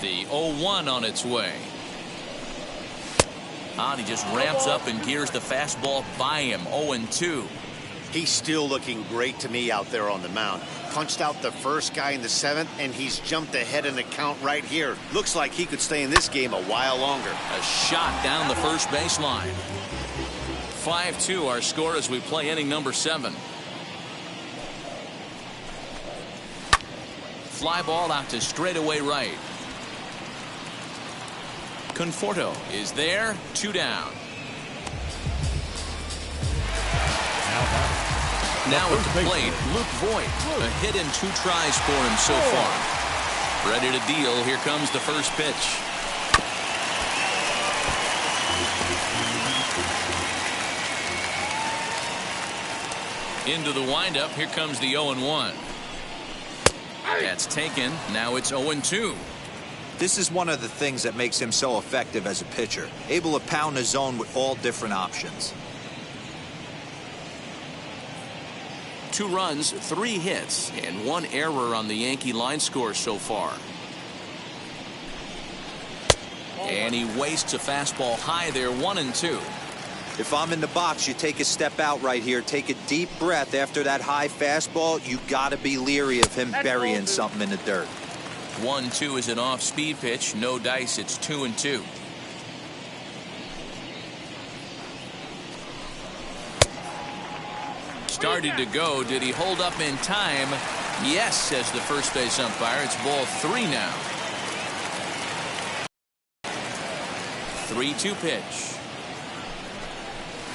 The 0-1 on its way. He just ramps up and gears the fastball by him. 0-2. He's still looking great to me out there on the mound. Punched out the first guy in the 7th, and he's jumped ahead in the count right here. Looks like he could stay in this game a while longer. A shot down the first baseline. 5-2 our score as we play inning number 7. Fly ball out to straightaway right. Conforto is there. 2 down. Now at the plate, Luke Voigt. A hit in 2 tries for him so far. Ready to deal. Here comes the first pitch. Into the windup. Here comes the 0-1. That's taken. Now it's 0-2. This is one of the things that makes him so effective as a pitcher. Able to pound the zone with all different options. 2 runs, 3 hits, and 1 error on the Yankee line score so far. And he wastes a fastball high there. 1-2. If I'm in the box, you take a step out right here. Take a deep breath after that high fastball. You got to be leery of him burying something in the dirt. 1-2 is an off-speed pitch. No dice. It's 2-2. Started to go. Did he hold up in time? Yes, says the first base umpire. It's ball 3 now. 3-2 pitch.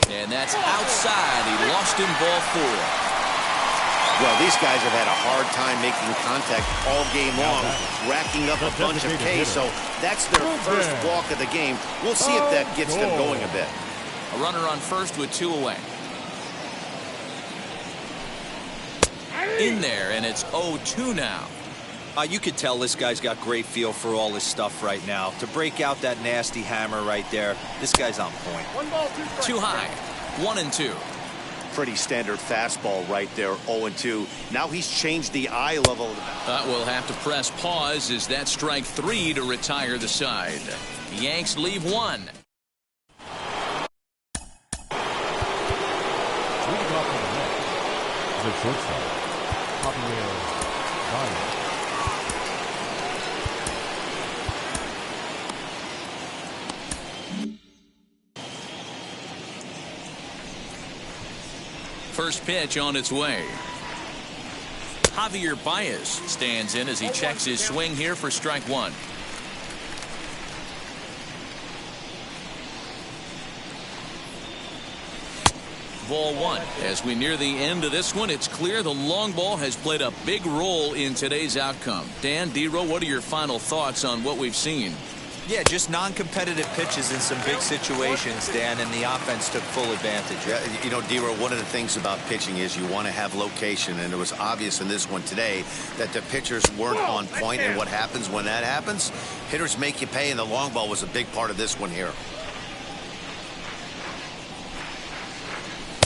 And that's outside. He lost him ball 4. Well, these guys have had a hard time making contact all game long, racking up a bunch of Ks, so that's their first walk of the game. We'll see if that gets them going a bit. A runner on first with 2 away. In there, and it's 0-2 now. You could tell this guy's got great feel for all his stuff right now. To break out that nasty hammer right there, this guy's on point. 1 ball, 2 strikes. Too high. 1-2. Pretty standard fastball right there, 0-2. Now he's changed the eye level. We'll have to press pause as that strike 3 to retire the side. The Yanks leave 1. Leading off for the Mets, the shortstop, Javier Baez. First pitch on its way. Javier Baez stands in as he checks his swing here for strike 1. Ball 1. As we near the end of this one, it's clear the long ball has played a big role in today's outcome. Dan, D-Row, what are your final thoughts on what we've seen? Yeah, just non-competitive pitches in some big situations, Dan, and the offense took full advantage. Yeah, you know, D-Row, one of the things about pitching is you want to have location, and it was obvious in this one today that the pitchers weren't on point, and what happens when that happens? Hitters make you pay, and the long ball was a big part of this one here.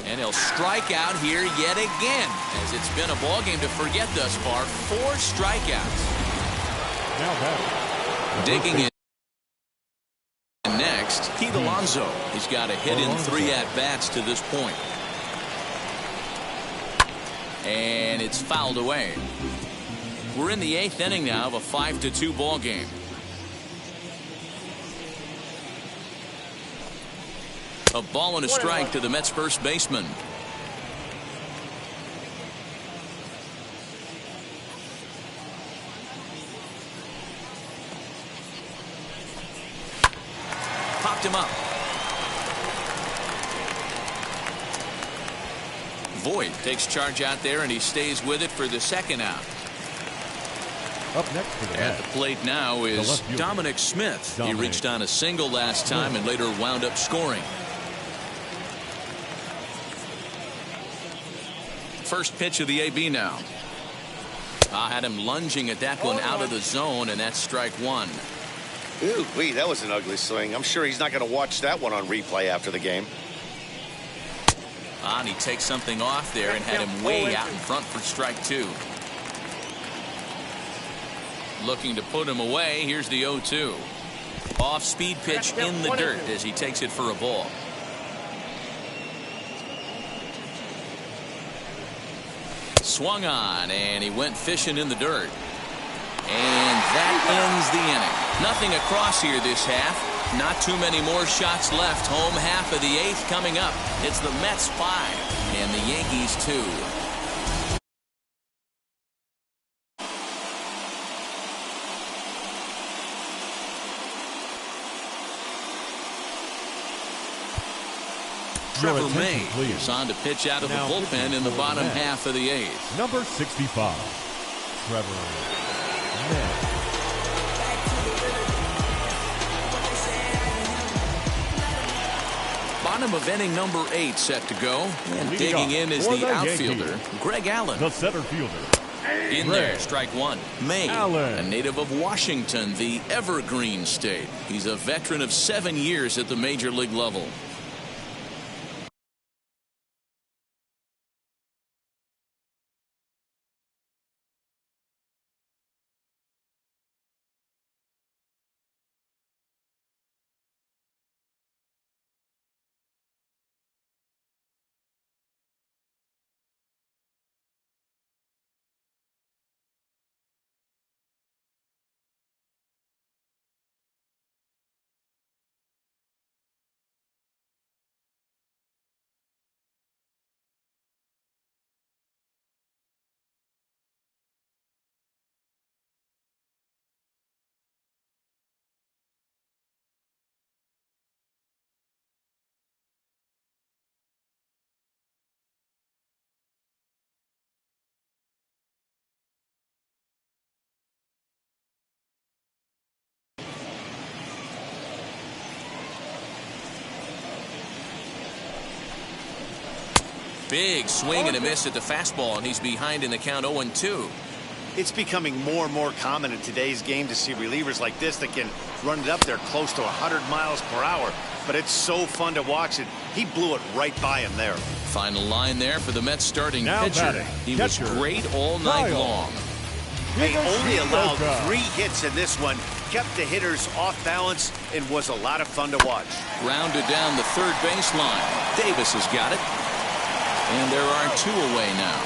And he'll strike out here yet again, as it's been a ball game to forget thus far. 4 strikeouts. Now back. Digging in next, Pete Alonso. He's got a hit in 3 at-bats to this point. And it's fouled away. We're in the 8th inning now of a 5-2 ball game. A ball and a strike to the Mets first baseman. Popped him up. Voit takes charge out there, and he stays with it for the second out. Up next for the At Mets, the plate now is Dominic Smith. He reached on a single last time and later wound up scoring. First pitch of the AB now. Had him lunging at that one out of the zone, and that's strike 1. Ooh, wee, that was an ugly swing. I'm sure he's not going to watch that one on replay after the game. And he takes something off there and had him way out in front for strike 2. Looking to put him away. Here's the 0-2. Off-speed pitch in the dirt as he takes it for a ball. Swung on, and he went fishing in the dirt. And that ends the inning. Nothing across here this half. Not too many more shots left. Home half of the 8th coming up. It's the Mets 5 and the Yankees 2. Trevor May is on to pitch out of the bullpen in the bottom half of the 8th. number 65, Trevor May. Bottom of inning number 8 set to go. And digging in is the outfielder, Greg Allen. The center fielder. In there, strike 1. May, Allen. a native of Washington, the Evergreen State. He's a veteran of 7 years at the major league level. Big swing and a miss at the fastball, and he's behind in the count 0-2. It's becoming more and more common in today's game to see relievers like this that can run it up there close to 100 miles per hour. But it's so fun to watch it. He blew it right by him there. Final line there for the Mets starting Now pitcher. batting, He was catcher, great all night Kyle. long. He only allowed Hiroka. 3 hits in this one, kept the hitters off balance, and was a lot of fun to watch. Grounded down the third baseline. Davis has got it. And there are 2 away now.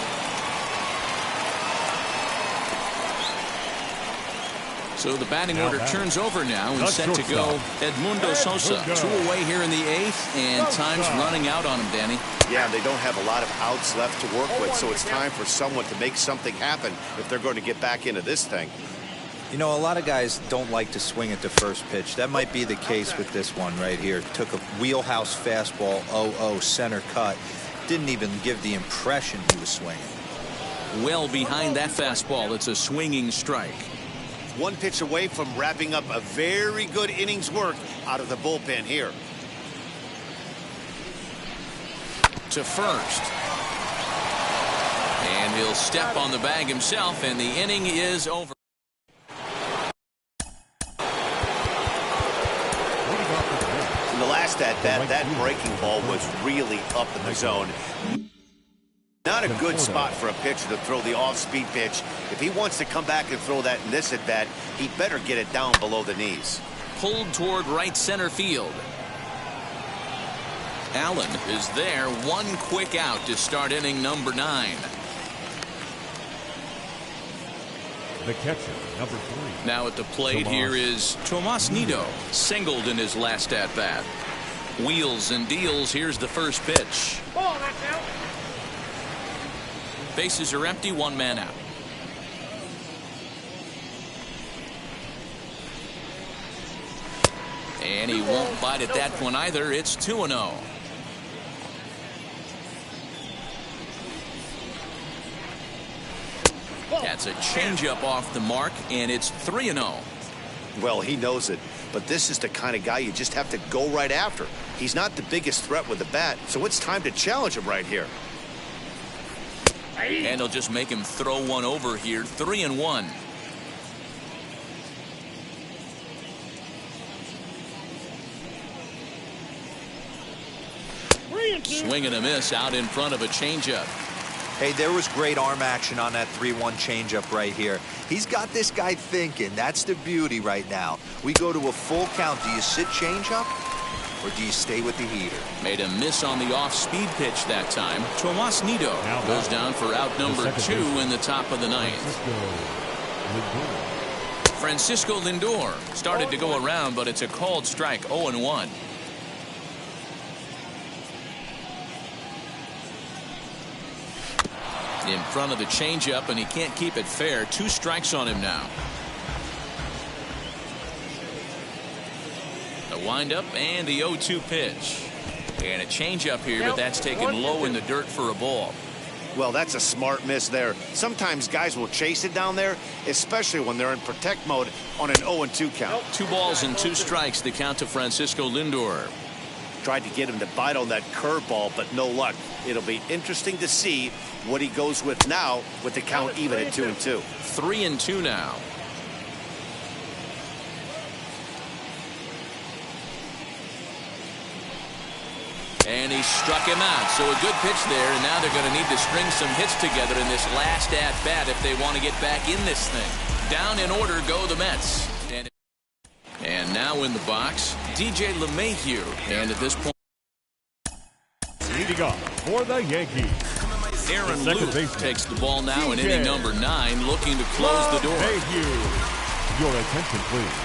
So the batting order turns over now and set to go Edmundo Sosa. 2 away here in the 8th, and time's running out on him, Danny. Yeah, they don't have a lot of outs left to work with, so it's time for someone to make something happen if they're going to get back into this thing. You know, a lot of guys don't like to swing at the first pitch. That might be the case with this one right here. Took a wheelhouse fastball, 0-0 center cut. Didn't even give the impression he was swinging. Well behind that fastball, it's a swinging strike. 1 pitch away from wrapping up a very good innings work out of the bullpen here. To first. And he'll step on the bag himself, and the inning is over. In the last at-bat, that breaking ball was really up in the zone. Not a good spot for a pitcher to throw the off-speed pitch. If he wants to come back and throw that in this at-bat, he better get it down below the knees. Pulled toward right center field. Allen is there. 1 quick out to start inning number 9. The catcher, number 3. Now at the plate Tomas. here is Tomas Nido. Singled in his last at-bat. Wheels and deals. Here's the first pitch. Ball, that's out. Bases are empty. 1 man out. And he won't bite at that one either. It's 2-0. That's a changeup off the mark, and it's 3-0. Well, he knows it, but this is the kind of guy you just have to go right after. He's not the biggest threat with the bat, so it's time to challenge him right here. And they'll just make him throw one over here. 3-1. Swing and a miss out in front of a changeup. Hey, there was great arm action on that 3-1 changeup right here. He's got this guy thinking. That's the beauty right now. We go to a full count. Do you sit changeup or do you stay with the heater? Made a miss on the off-speed pitch that time. Tomas Nido goes down for out number 2 in the top of the 9th. Francisco Lindor started to go around, but it's a called strike. 0-1. In front of the changeup, and he can't keep it fair. 2 strikes on him now. The windup and the 0-2 pitch. And a changeup here, but that's taken low in the dirt for a ball. Well, that's a smart miss there. Sometimes guys will chase it down there, especially when they're in protect mode on an 0-2 count. 2 balls and 2 strikes, the count to Francisco Lindor. Tried to get him to bite on that curveball, but no luck. It'll be interesting to see what he goes with now with the count even at 2-2. 3-2 now. And he struck him out. So a good pitch there, and now they're going to need to string some hits together in this last at-bat if they want to get back in this thing. Down in order go the Mets. And now in the box, DJ LeMahieu. And at this point, leading off for the Yankees, Aaron second Luke baseman, takes the ball now in DJ inning number 9, looking to close the door. LeMahieu. Your attention, please.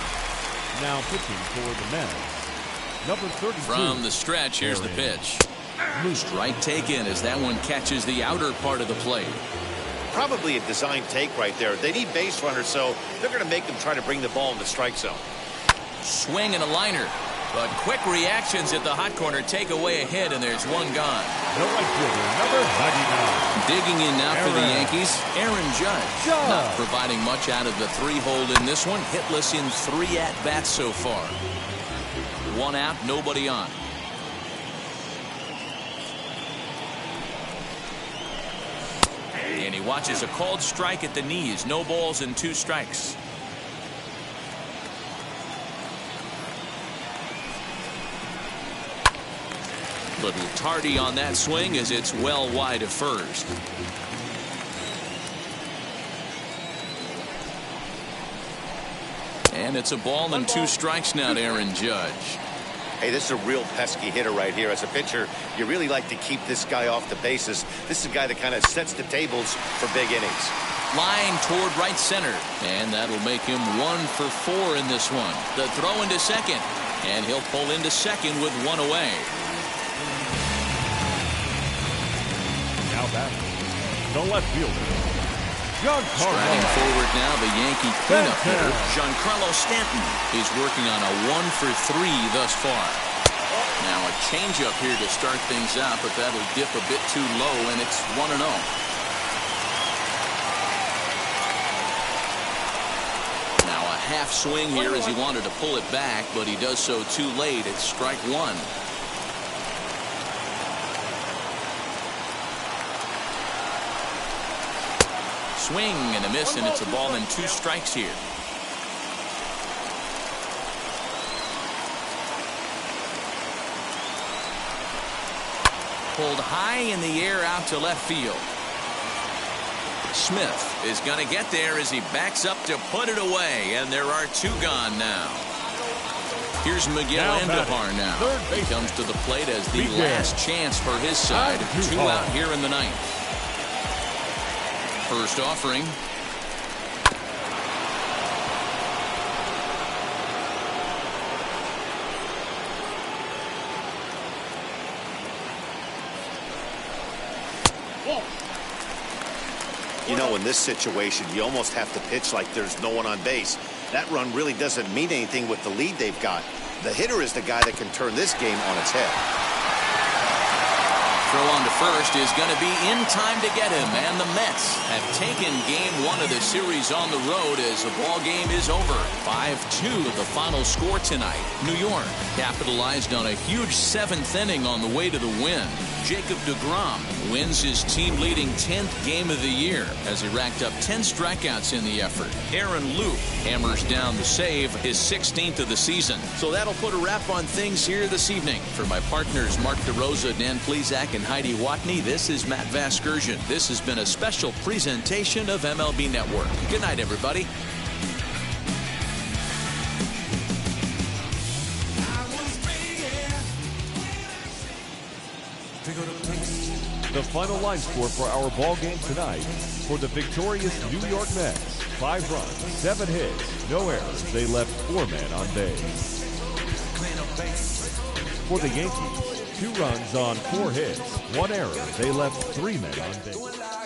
Now pitching for the Mets, number 32. From the stretch, here's the pitch. Strike taken as that one catches the outer part of the plate. Probably a design take right there. They need base runners, so they're going to make them try to bring the ball in the strike zone. Swing and a liner. But quick reactions at the hot corner take away a hit, and there's one gone. The right fielder, number 99. Digging in now for the Aaron. Yankees, Aaron Judge. Not providing much out of the 3-hole in this one. Hitless in 3 at-bats so far. 1 out, nobody on. And he watches a called strike at the knees. No balls and 2 strikes. Little tardy on that swing as it's well wide of first. And it's a ball and 2 strikes now to Aaron Judge. Hey, this is a real pesky hitter right here. As a pitcher, you really like to keep this guy off the bases. This is a guy that kind of sets the tables for big innings. Line toward right center. And that'll make him 1 for 4 in this one. The throw into second. And he'll pull into second with 1 away. Now batting, the left fielder, Striding forward now, the Yankee cleanup hitter, Giancarlo Stanton, is working on a 1 for 3 thus far. Now a changeup here to start things out, but that'll dip a bit too low, and it's 1-0. Now a half swing here as he wanted to pull it back, but he does so too late. It's strike 1. Swing and a miss, and it's a ball and 2 strikes here. Pulled high in the air out to left field. Smith is going to get there as he backs up to put it away, and there are 2 gone now. Here's Miguel Andujar now. He comes to the plate as the last chance for his side. 2 out here in the 9th. First offering. You know, in this situation, you almost have to pitch like there's no one on base. That run really doesn't mean anything with the lead they've got. The hitter is the guy that can turn this game on its head. Throw on to first is going to be in time to get him, and the Mets have taken game 1 of the series on the road as the ball game is over. 5-2 the final score tonight. New York capitalized on a huge 7th inning on the way to the win. Jacob deGrom wins his team-leading 10th game of the year as he racked up 10 strikeouts in the effort. Aaron Loup hammers down the save, his 16th of the season. So that'll put a wrap on things here this evening. For my partners Mark DeRosa, Dan Plesac, and Heidi Watney, this is Matt Vasgersian. This has been a special presentation of MLB Network. Good night, everybody. The final line score for our ball game tonight: for the victorious New York Mets, 5 runs, 7 hits, no errors. They left 4 men on base. For the Yankees, 2 runs on 4 hits, 1 error. They left 3 men on base.